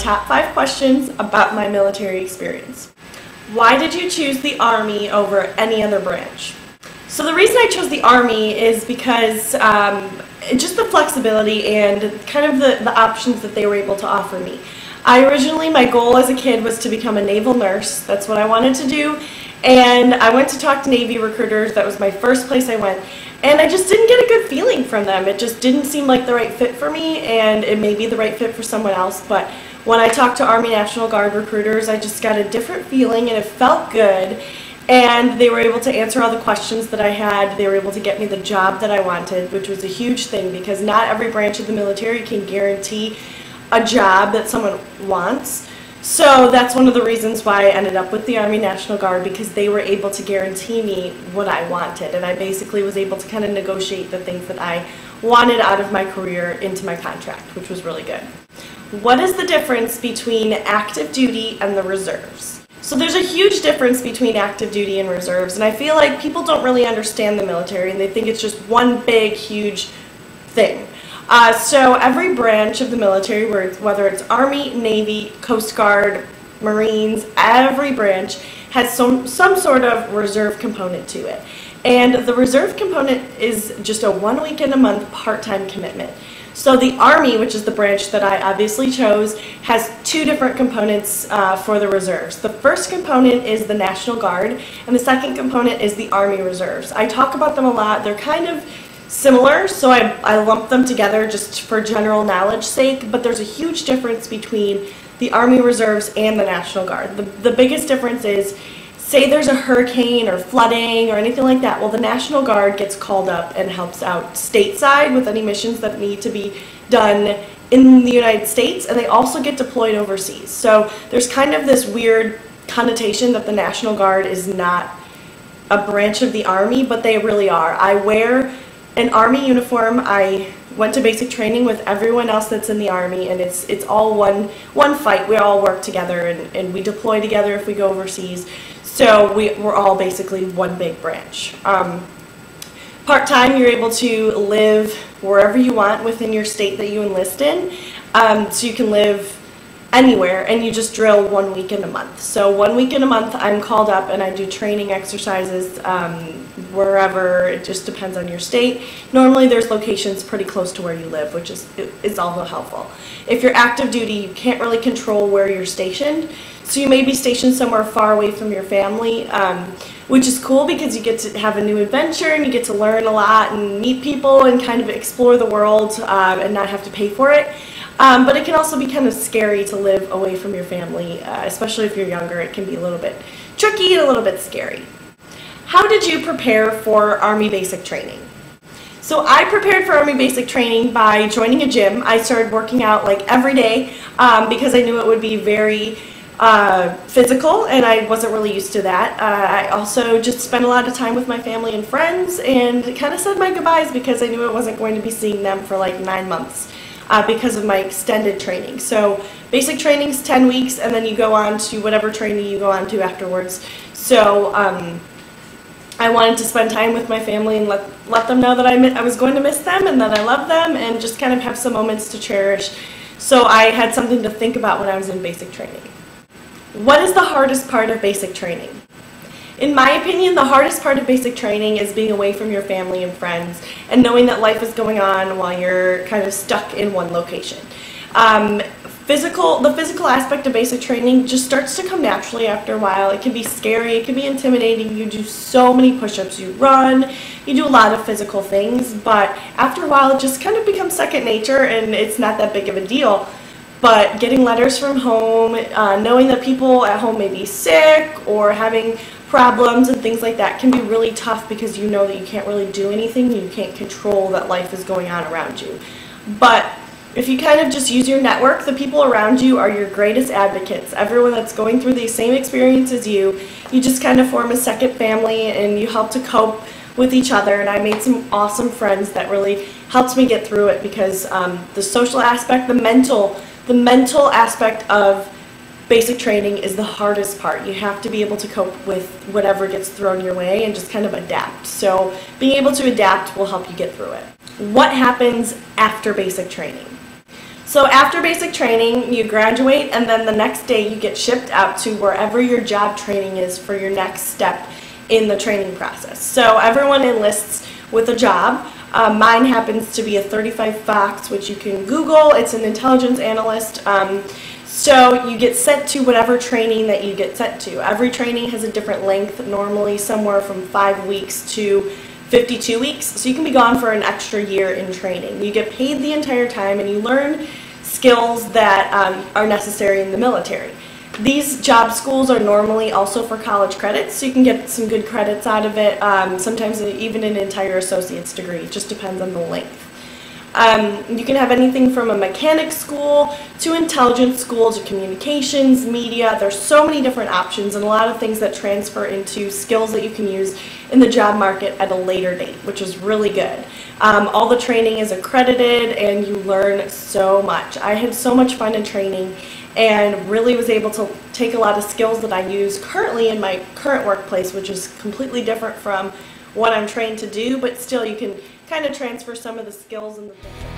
top 5 questions about my military experience. Why did you choose the Army over any other branch? So the reason I chose the Army is because just the flexibility and kind of the options that they were able to offer me. My goal as a kid was to become a naval nurse. That's what I wanted to do. And I went to talk to Navy recruiters. That was my first place I went. And I just didn't get a good feeling from them. It just didn't seem like the right fit for me, and it may be the right fit for someone else. But when I talked to Army National Guard recruiters, I just got a different feeling, and it felt good. And they were able to answer all the questions that I had. They were able to get me the job that I wanted, which was a huge thing because not every branch of the military can guarantee a job that someone wants. So that's one of the reasons why I ended up with the Army National Guard, because they were able to guarantee me what I wanted, and I basically was able to kind of negotiate the things that I wanted out of my career into my contract, which was really good. What is the difference between active duty and the reserves? So there's a huge difference between active duty and reserves, and I feel like people don't really understand the military and they think it's just one big, huge thing. So every branch of the military, whether it's Army, Navy, Coast Guard, Marines, every branch has some sort of reserve component to it. And the reserve component is just a 1 week in a month part-time commitment. So the Army, which is the branch that I obviously chose, has 2 different components for the reserves. The first component is the National Guard, and the second component is the Army Reserves. I talk about them a lot. They're kind of similar, so I lump them together just for general knowledge sake, but there's a huge difference between the Army Reserves and the National Guard. The biggest difference is, say there's a hurricane or flooding or anything like that, well, the National Guard gets called up and helps out stateside with any missions that need to be done in the United States, and they also get deployed overseas. So there's kind of this weird connotation that the National Guard is not a branch of the Army, but they really are. I wear an Army uniform. I went to basic training with everyone else that's in the Army, and it's all one fight. We all work together, and we deploy together if we go overseas. So we're all basically one big branch. Part-time, you're able to live wherever you want within your state that you enlist in. So you can live anywhere, and you just drill 1 week in a month. So 1 week in a month, I'm called up and I do training exercises wherever. It just depends on your state. Normally there's locations pretty close to where you live, which is also helpful. If you're active duty, you can't really control where you're stationed. So you may be stationed somewhere far away from your family, which is cool because you get to have a new adventure and you get to learn a lot and meet people and kind of explore the world and not have to pay for it. But it can also be kind of scary to live away from your family, especially if you're younger. It can be a little bit tricky and a little bit scary. How did you prepare for Army basic training? So I prepared for Army basic training by joining a gym. I started working out like every day because I knew it would be very physical, and I wasn't really used to that. I also just spent a lot of time with my family and friends and kind of said my goodbyes because I knew I wasn't going to be seeing them for like 9 months. Because of my extended training. So basic training's 10 weeks, and then you go on to whatever training you go on to afterwards. So I wanted to spend time with my family and let them know that I was going to miss them and that I love them, and just kind of have some moments to cherish. So I had something to think about when I was in basic training. What is the hardest part of basic training? In my opinion, the hardest part of basic training is being away from your family and friends and knowing that life is going on while you're kind of stuck in one location. The physical aspect of basic training just starts to come naturally after a while. It can be scary, it can be intimidating. You do so many push-ups, you run, you do a lot of physical things, but after a while it just kind of becomes second nature and it's not that big of a deal. But getting letters from home, knowing that people at home may be sick or having problems and things like that can be really tough because you know that you can't really do anything. You can't control that life is going on around you. But if you kind of just use your network, the people around you are your greatest advocates. Everyone that's going through the same experience as you just kind of form a second family and you help to cope with each other. And I made some awesome friends that really helped me get through it because the social aspect, the mental aspect of basic training is the hardest part. You have to be able to cope with whatever gets thrown your way and just kind of adapt. So being able to adapt will help you get through it. What happens after basic training? So after basic training, you graduate, and then the next day you get shipped out to wherever your job training is for your next step in the training process. So everyone enlists with a job. Mine happens to be a 35 Fox, which you can Google. It's an intelligence analyst. So you get sent to whatever training that you get sent to. Every training has a different length, normally somewhere from 5 weeks to 52 weeks. So you can be gone for an extra year in training. You get paid the entire time, and you learn skills that are necessary in the military. These job schools are normally also for college credits, so you can get some good credits out of it, sometimes even an entire associate's degree. It just depends on the length. You can have anything from a mechanic school to intelligence school to communications, media. There's so many different options and a lot of things that transfer into skills that you can use in the job market at a later date, which is really good. All the training is accredited and you learn so much. I had so much fun in training and really was able to take a lot of skills that I use currently in my current workplace, which is completely different from what I'm trained to do, but still you can kind of transfer some of the skills and the things.